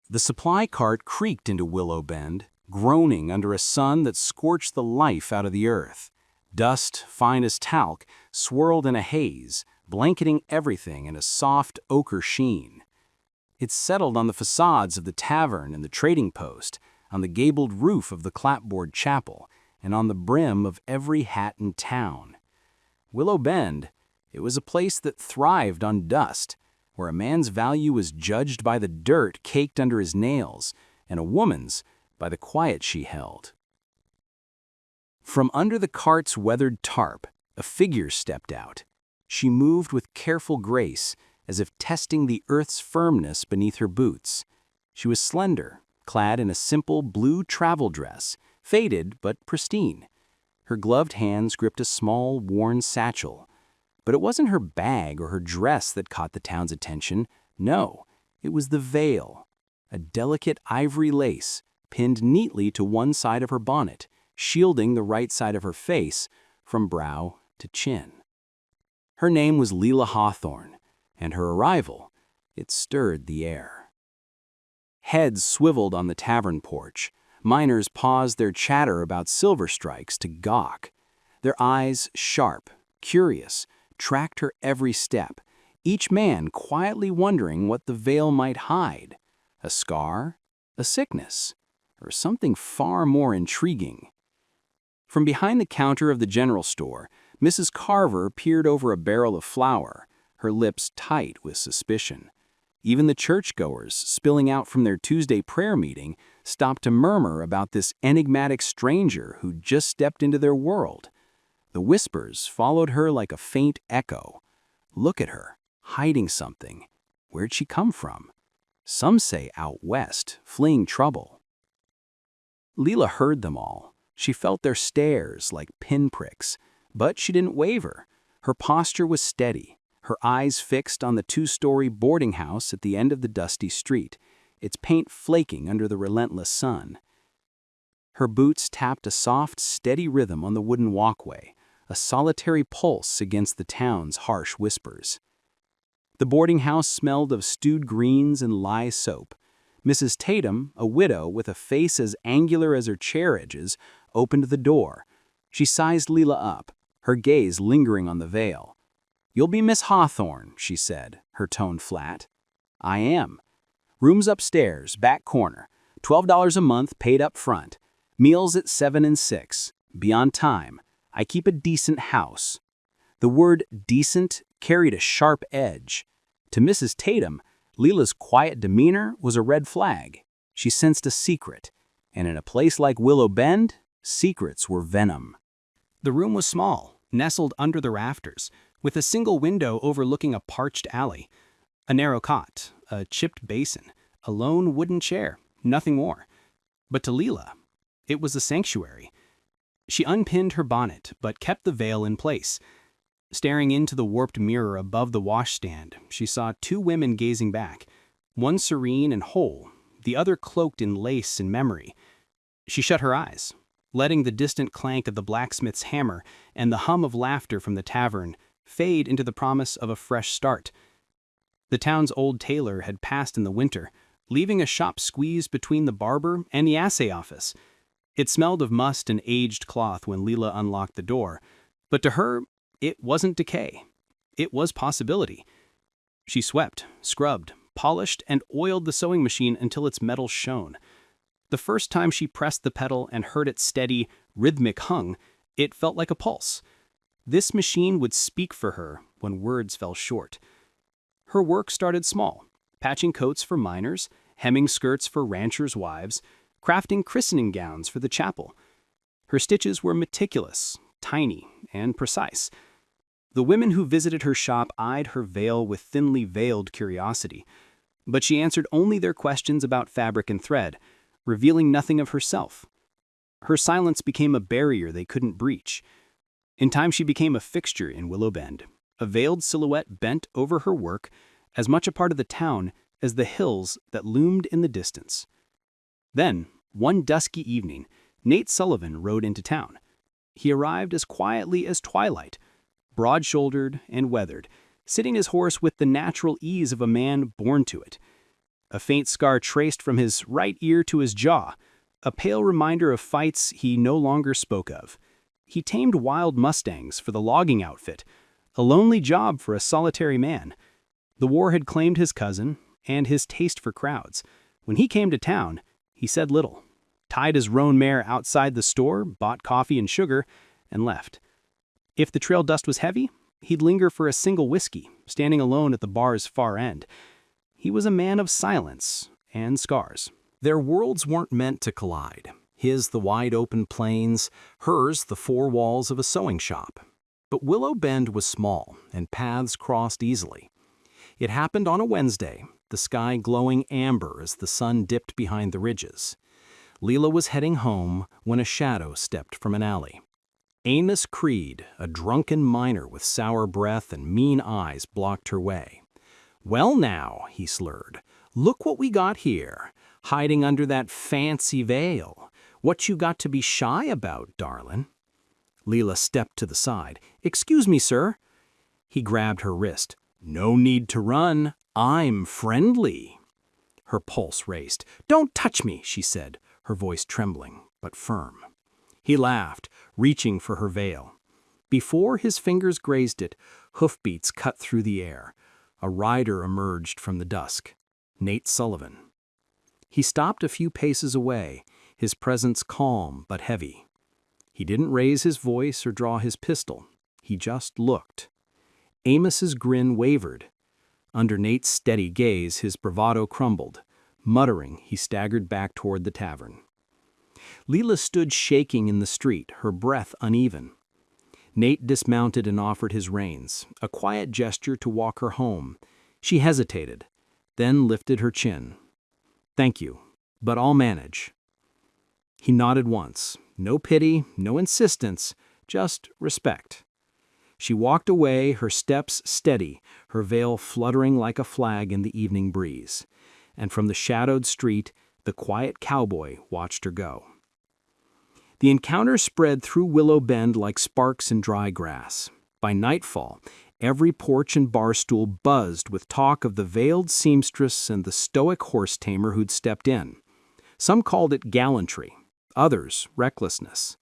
The supply cart creaked into Willow Bend, groaning under a sun that scorched the life out of the earth. Dust, fine as talc, swirled in a haze, blanketing everything in a soft ochre sheen. It settled on the facades of the tavern and the trading post, on the gabled roof of the clapboard chapel, and on the brim of every hat in town. Willow Bend, it was a place that thrived on dust, where a man's value was judged by the dirt caked under his nails, and a woman's by the quiet she held. From under the cart's weathered tarp, a figure stepped out. She moved with careful grace, as if testing the earth's firmness beneath her boots. She was slender, clad in a simple blue travel dress, faded but pristine. Her gloved hands gripped a small, worn satchel. But it wasn't her bag or her dress that caught the town's attention. No, it was the veil, a delicate ivory lace, pinned neatly to one side of her bonnet, shielding the right side of her face from brow to chin. Her name was Leila Hawthorne, and her arrival, it stirred the air. Heads swiveled on the tavern porch. Miners paused their chatter about silver strikes to gawk. Their eyes, sharp, curious, tracked her every step, each man quietly wondering what the veil might hide. A scar, a sickness, or something far more intriguing. From behind the counter of the general store, Mrs. Carver peered over a barrel of flour, her lips tight with suspicion. Even the churchgoers, spilling out from their Tuesday prayer meeting, stopped to murmur about this enigmatic stranger who just stepped into their world. The whispers followed her like a faint echo. Look at her, hiding something. Where'd she come from? Some say out west, fleeing trouble. Leila heard them all. She felt their stares like pinpricks, but she didn't waver. Her posture was steady, her eyes fixed on the two-story boarding house at the end of the dusty street, its paint flaking under the relentless sun. Her boots tapped a soft, steady rhythm on the wooden walkway, a solitary pulse against the town's harsh whispers. The boarding house smelled of stewed greens and lye soap. Mrs. Tatum, a widow with a face as angular as her chair edges, opened the door. She sized Leila up, her gaze lingering on the veil. "You'll be Miss Hawthorne," she said, her tone flat. "I am. Rooms upstairs, back corner. $12 a month paid up front. Meals at 7 and 6. Be on time. I keep a decent house." The word decent carried a sharp edge. To Mrs. Tatum, Leila's quiet demeanor was a red flag. She sensed a secret, and in a place like Willow Bend, secrets were venom. The room was small, nestled under the rafters, with a single window overlooking a parched alley. A narrow cot, a chipped basin, a lone wooden chair, nothing more. But to Leila, it was a sanctuary. She unpinned her bonnet, but kept the veil in place. Staring into the warped mirror above the washstand, she saw two women gazing back, one serene and whole, the other cloaked in lace and memory. She shut her eyes, letting the distant clank of the blacksmith's hammer and the hum of laughter from the tavern fade into the promise of a fresh start. The town's old tailor had passed in the winter, leaving a shop squeezed between the barber and the assay office. It smelled of must and aged cloth when Leila unlocked the door, but to her, it wasn't decay. It was possibility. She swept, scrubbed, polished, and oiled the sewing machine until its metal shone. The first time she pressed the pedal and heard its steady, rhythmic hung, it felt like a pulse. This machine would speak for her when words fell short. Her work started small, patching coats for miners, hemming skirts for ranchers' wives, crafting christening gowns for the chapel. Her stitches were meticulous, tiny, and precise. The women who visited her shop eyed her veil with thinly veiled curiosity, but she answered only their questions about fabric and thread, revealing nothing of herself. Her silence became a barrier they couldn't breach. In time she became a fixture in Willow Bend, a veiled silhouette bent over her work, as much a part of the town as the hills that loomed in the distance. Then, one dusky evening, Nate Sullivan rode into town. He arrived as quietly as twilight, broad-shouldered and weathered, sitting his horse with the natural ease of a man born to it. a faint scar traced from his right ear to his jaw, a pale reminder of fights he no longer spoke of. He tamed wild mustangs for the logging outfit, a lonely job for a solitary man. The war had claimed his cousin and his taste for crowds. When he came to town, he said little, tied his roan mare outside the store, bought coffee and sugar, and left. If the trail dust was heavy, he'd linger for a single whiskey, standing alone at the bar's far end. He was a man of silence and scars. Their worlds weren't meant to collide. His the wide-open plains, hers the four walls of a sewing shop. But Willow Bend was small, and paths crossed easily. It happened on a Wednesday, the sky glowing amber as the sun dipped behind the ridges. Leela was heading home when a shadow stepped from an alley. Amos Creed, a drunken miner with sour breath and mean eyes, blocked her way. "Well now," he slurred, "look what we got here, hiding under that fancy veil. What you got to be shy about, darlin'?" Leela stepped to the side. "Excuse me, sir." He grabbed her wrist. "No need to run. I'm friendly." Her pulse raced. "Don't touch me," she said, her voice trembling, but firm. He laughed, reaching for her veil. Before his fingers grazed it, hoofbeats cut through the air. A rider emerged from the dusk. Nate Sullivan. He stopped a few paces away, his presence calm but heavy. He didn't raise his voice or draw his pistol. He just looked. Amos's grin wavered. Under Nate's steady gaze, his bravado crumbled. Muttering, he staggered back toward the tavern. Leela stood shaking in the street, her breath uneven. Nate dismounted and offered his reins, a quiet gesture to walk her home. She hesitated, then lifted her chin. "Thank you, but I'll manage." He nodded once. No pity, no insistence, just respect. She walked away, her steps steady, her veil fluttering like a flag in the evening breeze. And from the shadowed street, the quiet cowboy watched her go. The encounter spread through Willow Bend like sparks in dry grass. By nightfall, every porch and barstool buzzed with talk of the veiled seamstress and the stoic horse tamer who'd stepped in. Some called it gallantry, others recklessness.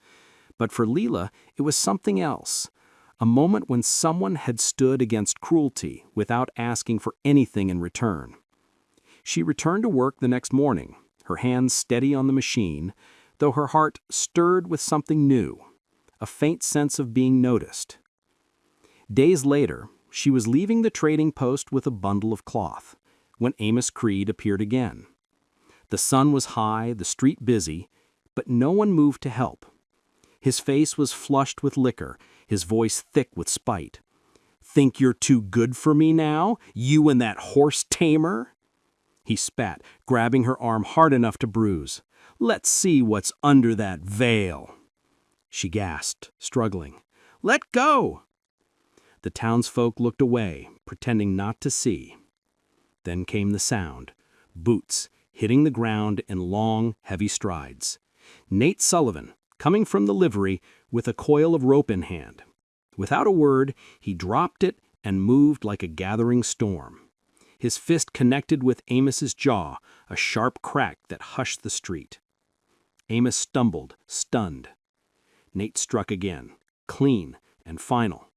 But for Leela, it was something else. A moment when someone had stood against cruelty without asking for anything in return. She returned to work the next morning, her hands steady on the machine, though her heart stirred with something new, a faint sense of being noticed. Days later, she was leaving the trading post with a bundle of cloth, when Amos Creed appeared again. The sun was high, the street busy, but no one moved to help. His face was flushed with liquor, his voice thick with spite. "Think you're too good for me now, you and that horse tamer?" He spat, grabbing her arm hard enough to bruise. "Let's see what's under that veil." She gasped, struggling. "Let go!" The townsfolk looked away, pretending not to see. Then came the sound, boots hitting the ground in long, heavy strides. Nate Sullivan, coming from the livery with a coil of rope in hand. Without a word, he dropped it and moved like a gathering storm. His fist connected with Amos's jaw, a sharp crack that hushed the street. Amos stumbled, stunned. Nate struck again, clean and final.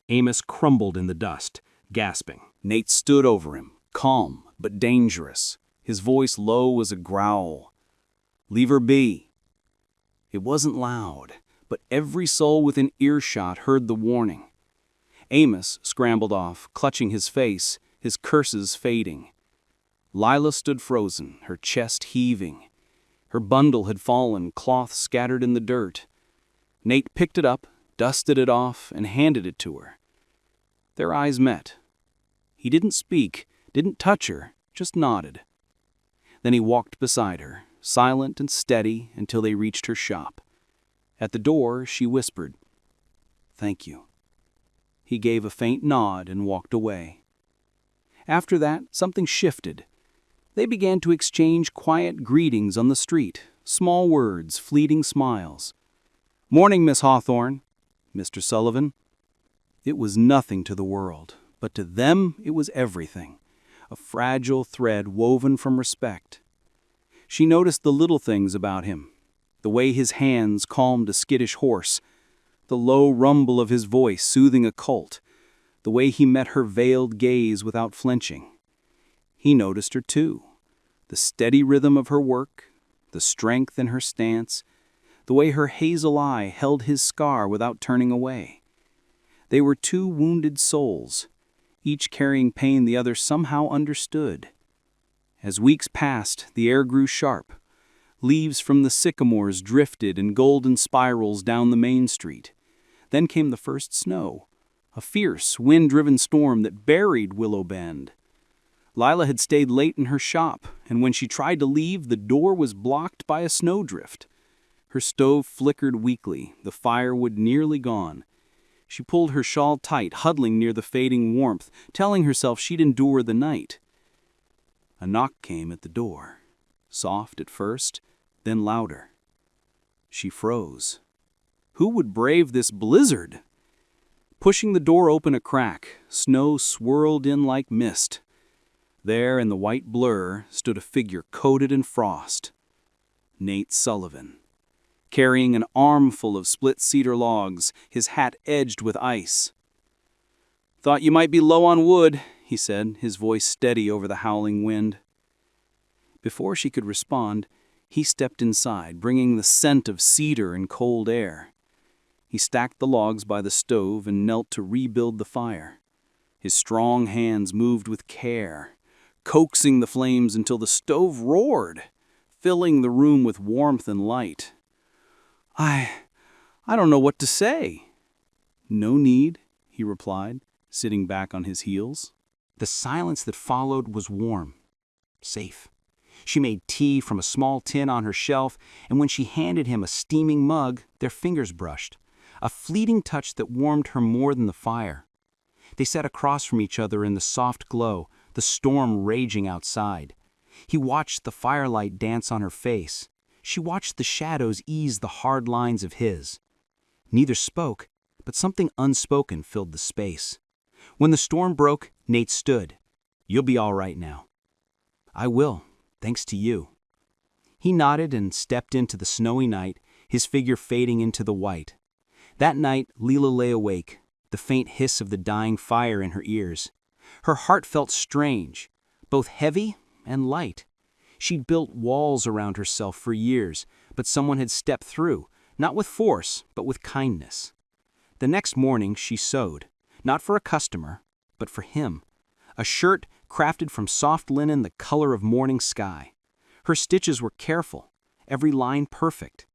Amos crumbled in the dust, gasping. Nate stood over him, calm but dangerous, his voice low as a growl. "Leave her be." It wasn't loud, but every soul within earshot heard the warning. Amos scrambled off, clutching his face, his curses fading. Lila stood frozen, her chest heaving. Her bundle had fallen, cloth scattered in the dirt. Nate picked it up, dusted it off, and handed it to her. Their eyes met. He didn't speak, didn't touch her, just nodded. Then he walked beside her, silent and steady until they reached her shop. At the door, she whispered, "Thank you." He gave a faint nod and walked away. After that, something shifted. They began to exchange quiet greetings on the street, small words, fleeting smiles. "Morning, Miss Hawthorne." "Mr. Sullivan." It was nothing to the world, but to them it was everything. a fragile thread woven from respect. She noticed the little things about him, the way his hands calmed a skittish horse, the low rumble of his voice soothing a colt, the way he met her veiled gaze without flinching. He noticed her too, the steady rhythm of her work, the strength in her stance, the way her hazel eye held his scar without turning away. They were two wounded souls, each carrying pain the other somehow understood. As weeks passed, the air grew sharp. Leaves from the sycamores drifted in golden spirals down the main street. Then came the first snow, a fierce, wind-driven storm that buried Willow Bend. Lila had stayed late in her shop, and when she tried to leave, the door was blocked by a snowdrift. Her stove flickered weakly, the firewood nearly gone. She pulled her shawl tight, huddling near the fading warmth, telling herself she'd endure the night. A knock came at the door, soft at first, then louder. She froze. Who would brave this blizzard? Pushing the door open a crack, snow swirled in like mist. There, in the white blur, stood a figure coated in frost. Nate Sullivan, carrying an armful of split cedar logs, his hat edged with ice. "Thought you might be low on wood," he said, his voice steady over the howling wind. Before she could respond, he stepped inside, bringing the scent of cedar and cold air. He stacked the logs by the stove and knelt to rebuild the fire. His strong hands moved with care, coaxing the flames until the stove roared, filling the room with warmth and light. I don't know what to say." "No need," he replied, sitting back on his heels. The silence that followed was warm, safe. She made tea from a small tin on her shelf, and when she handed him a steaming mug, their fingers brushed, a fleeting touch that warmed her more than the fire. They sat across from each other in the soft glow, the storm raging outside. He watched the firelight dance on her face. She watched the shadows ease the hard lines of his. Neither spoke, but something unspoken filled the space. When the storm broke, Nate stood. "You'll be all right now." "I will, thanks to you." He nodded and stepped into the snowy night, his figure fading into the white. That night, Lila lay awake, the faint hiss of the dying fire in her ears. Her heart felt strange, both heavy and light. She'd built walls around herself for years, but someone had stepped through, not with force, but with kindness. The next morning she sewed, not for a customer, but for him. A shirt crafted from soft linen the color of morning sky. Her stitches were careful, every line perfect.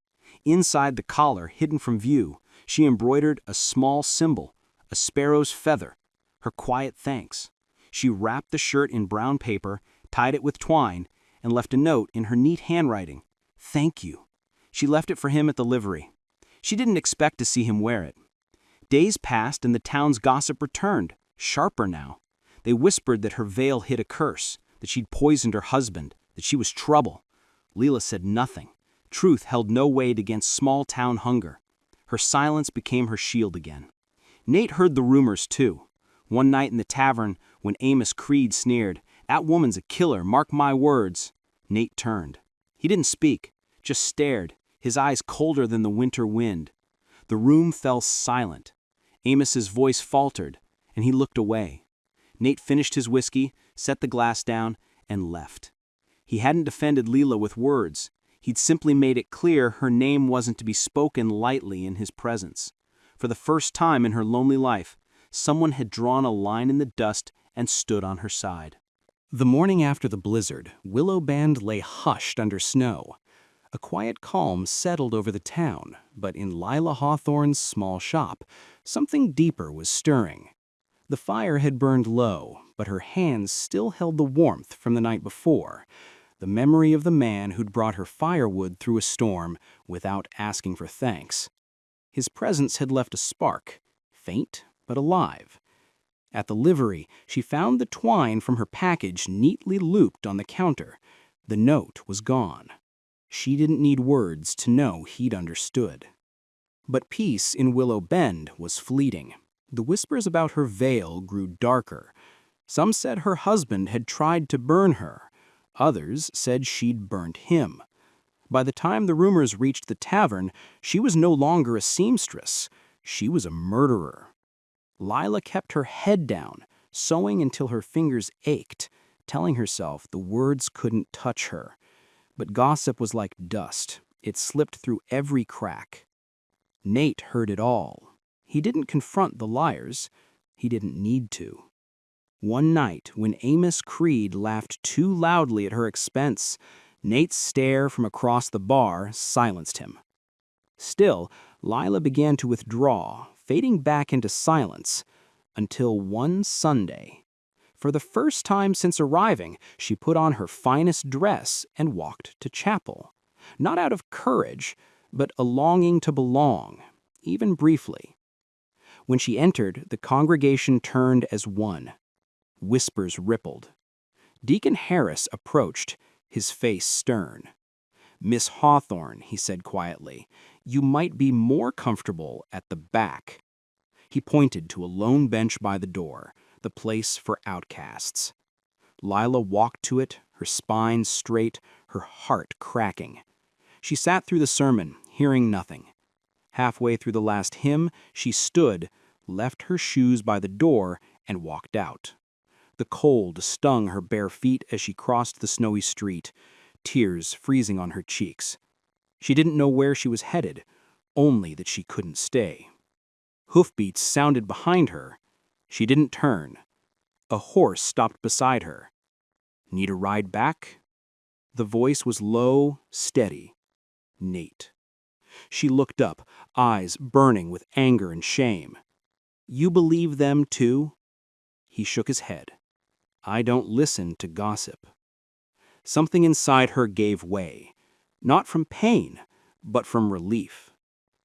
Inside the collar, hidden from view, she embroidered a small symbol, a sparrow's feather, her quiet thanks. She wrapped the shirt in brown paper, tied it with twine, and left a note in her neat handwriting. "Thank you." She left it for him at the livery. She didn't expect to see him wear it. Days passed and the town's gossip returned, sharper now. They whispered that her veil hid a curse, that she'd poisoned her husband, that she was trouble. Lila said nothing. Truth held no weight against small-town hunger. Her silence became her shield again. Nate heard the rumors too. One night in the tavern, when Amos Creed sneered, "That woman's a killer, mark my words," Nate turned. He didn't speak, just stared, his eyes colder than the winter wind. The room fell silent. Amos's voice faltered, and he looked away. Nate finished his whiskey, set the glass down, and left. He hadn't defended Lila with words. He'd simply made it clear her name wasn't to be spoken lightly in his presence. For the first time in her lonely life, someone had drawn a line in the dust and stood on her side. The morning after the blizzard, Willow Bend lay hushed under snow. A quiet calm settled over the town, but in Lila Hawthorne's small shop, something deeper was stirring. The fire had burned low, but her hands still held the warmth from the night before, the memory of the man who'd brought her firewood through a storm without asking for thanks. His presence had left a spark, faint but alive. At the livery, she found the twine from her package neatly looped on the counter. The note was gone. She didn't need words to know he'd understood. But peace in Willow Bend was fleeting. The whispers about her veil grew darker. Some said her husband had tried to burn her. Others said she'd burnt him. By the time the rumors reached the tavern, she was no longer a seamstress. She was a murderer. Lila kept her head down, sewing until her fingers ached, telling herself the words couldn't touch her. But gossip was like dust. It slipped through every crack. Nate heard it all. He didn't confront the liars. He didn't need to. One night, when Amos Creed laughed too loudly at her expense, Nate's stare from across the bar silenced him. Still, Lila began to withdraw, fading back into silence, until one Sunday. For the first time since arriving, she put on her finest dress and walked to chapel. Not out of courage, but a longing to belong, even briefly. When she entered, the congregation turned as one. Whispers rippled. Deacon Harris approached, his face stern. "Miss Hawthorne," he said quietly, "you might be more comfortable at the back." He pointed to a lone bench by the door, the place for outcasts. Lila walked to it, her spine straight, her heart cracking. She sat through the sermon, hearing nothing. Halfway through the last hymn, she stood, left her shoes by the door, and walked out. The cold stung her bare feet as she crossed the snowy street, tears freezing on her cheeks. She didn't know where she was headed, only that she couldn't stay. Hoofbeats sounded behind her. She didn't turn. A horse stopped beside her. "Need a ride back?" The voice was low, steady. Nate. She looked up, eyes burning with anger and shame. "You believe them too?" He shook his head. "I don't listen to gossip." Something inside her gave way, not from pain, but from relief.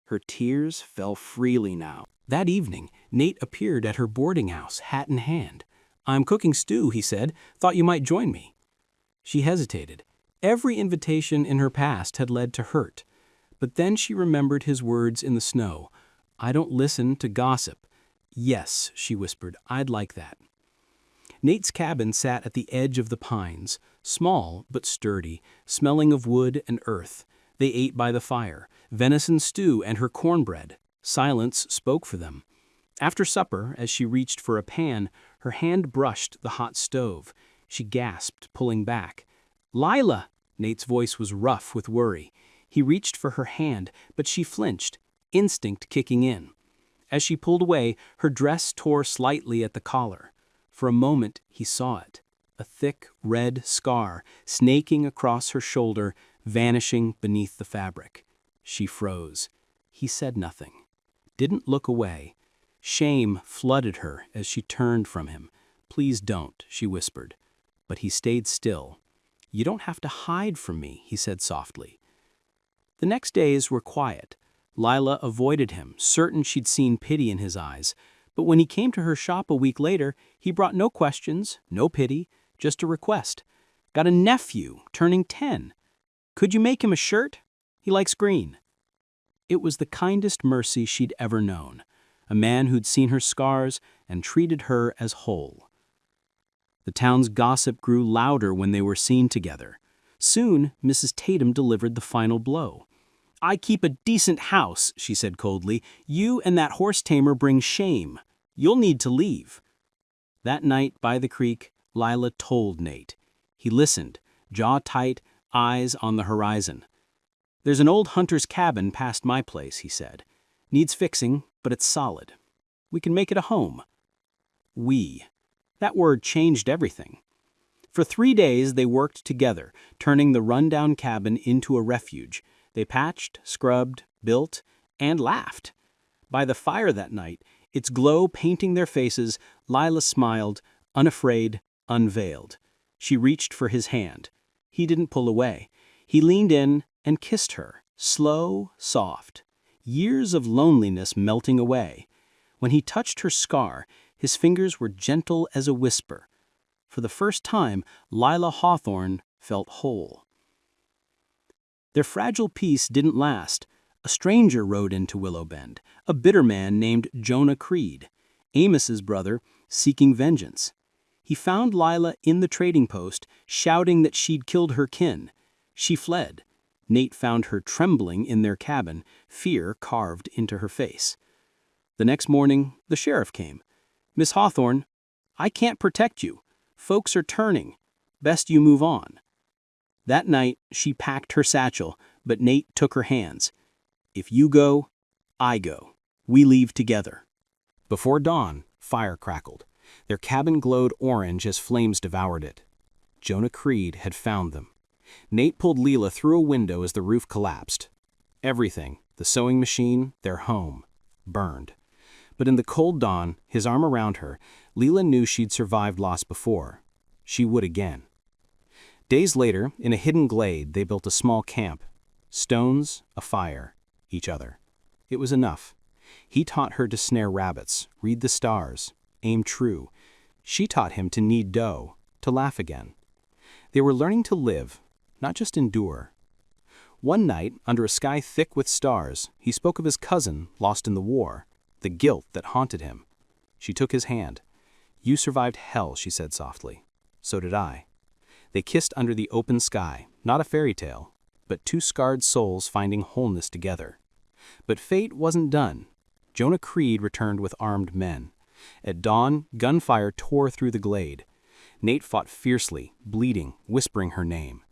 Her tears fell freely now. That evening, Nate appeared at her boarding house, hat in hand. "I'm cooking stew," he said. "Thought you might join me." She hesitated. Every invitation in her past had led to hurt. But then she remembered his words in the snow. "I don't listen to gossip." "Yes," she whispered, "I'd like that." Nate's cabin sat at the edge of the pines, small but sturdy, smelling of wood and earth. They ate by the fire, venison stew and her cornbread. Silence spoke for them. After supper, as she reached for a pan, her hand brushed the hot stove. She gasped, pulling back. "Lila!" Nate's voice was rough with worry. He reached for her hand, but she flinched, instinct kicking in. As she pulled away, her dress tore slightly at the collar. For a moment, he saw it. A thick, red scar, snaking across her shoulder, vanishing beneath the fabric. She froze. He said nothing. Didn't look away. Shame flooded her as she turned from him. "Please don't," she whispered. But he stayed still. "You don't have to hide from me," he said softly. The next days were quiet. Lila avoided him, certain she'd seen pity in his eyes. But when he came to her shop a week later, he brought no questions, no pity, just a request. "Got a nephew, turning 10. Could you make him a shirt? He likes green." It was the kindest mercy she'd ever known. A man who'd seen her scars and treated her as whole. The town's gossip grew louder when they were seen together. Soon, Mrs. Tatum delivered the final blow. "I keep a decent house," she said coldly. "You and that horse tamer bring shame. You'll need to leave." That night by the creek, Lila told Nate. He listened, jaw tight, eyes on the horizon. "There's an old hunter's cabin past my place," he said. "Needs fixing, but it's solid. We can make it a home." We. That word changed everything. For 3 days they worked together, turning the rundown cabin into a refuge. They patched, scrubbed, built, and laughed. By the fire that night, its glow painting their faces, Lila smiled, unafraid, unveiled. She reached for his hand. He didn't pull away. He leaned in and kissed her, slow, soft. Years of loneliness melting away. When he touched her scar, his fingers were gentle as a whisper. For the first time, Lila Hawthorne felt whole. Their fragile peace didn't last. A stranger rode into Willow Bend, a bitter man named Jonah Creed, Amos's brother, seeking vengeance. He found Lila in the trading post, shouting that she'd killed her kin. She fled. Nate found her trembling in their cabin, fear carved into her face. The next morning, the sheriff came. "Miss Hawthorne, I can't protect you. Folks are turning. Best you move on." That night, she packed her satchel, but Nate took her hands. "If you go, I go. We leave together." Before dawn, fire crackled. Their cabin glowed orange as flames devoured it. Jonah Creed had found them. Nate pulled Leela through a window as the roof collapsed. Everything, the sewing machine, their home, burned. But in the cold dawn, his arm around her, Leela knew she'd survived loss before. She would again. Days later, in a hidden glade, they built a small camp. Stones, a fire, each other. It was enough. He taught her to snare rabbits, read the stars, aim true. She taught him to knead dough, to laugh again. They were learning to live, not just endure. One night, under a sky thick with stars, he spoke of his cousin lost in the war, the guilt that haunted him. She took his hand. "You survived hell," she said softly. "So did I." They kissed under the open sky, not a fairy tale, but two scarred souls finding wholeness together. But fate wasn't done. Jonah Creed returned with armed men. At dawn, gunfire tore through the glade. Nate fought fiercely, bleeding, whispering her name.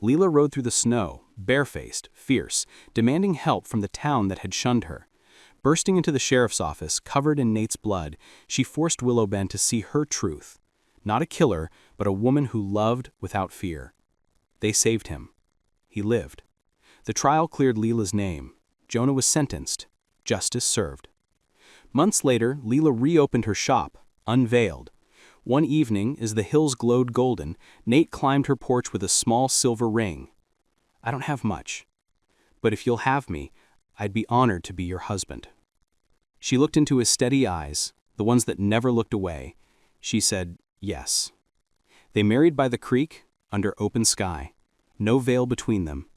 Leela rode through the snow, barefaced, fierce, demanding help from the town that had shunned her. Bursting into the sheriff's office, covered in Nate's blood, she forced Willowbend to see her truth. Not a killer, but a woman who loved without fear. They saved him. He lived. The trial cleared Leela's name. Jonah was sentenced. Justice served. Months later, Leela reopened her shop, unveiled. One evening, as the hills glowed golden, Nate climbed her porch with a small silver ring. "I don't have much, but if you'll have me, I'd be honored to be your husband." She looked into his steady eyes, the ones that never looked away. She said, "Yes." They married by the creek, under open sky. No veil between them.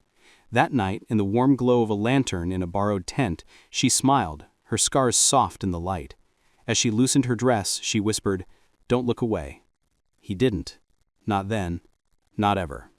That night, in the warm glow of a lantern in a borrowed tent, she smiled, her scars soft in the light. As she loosened her dress, she whispered, "Don't look away." He didn't. Not then. Not ever.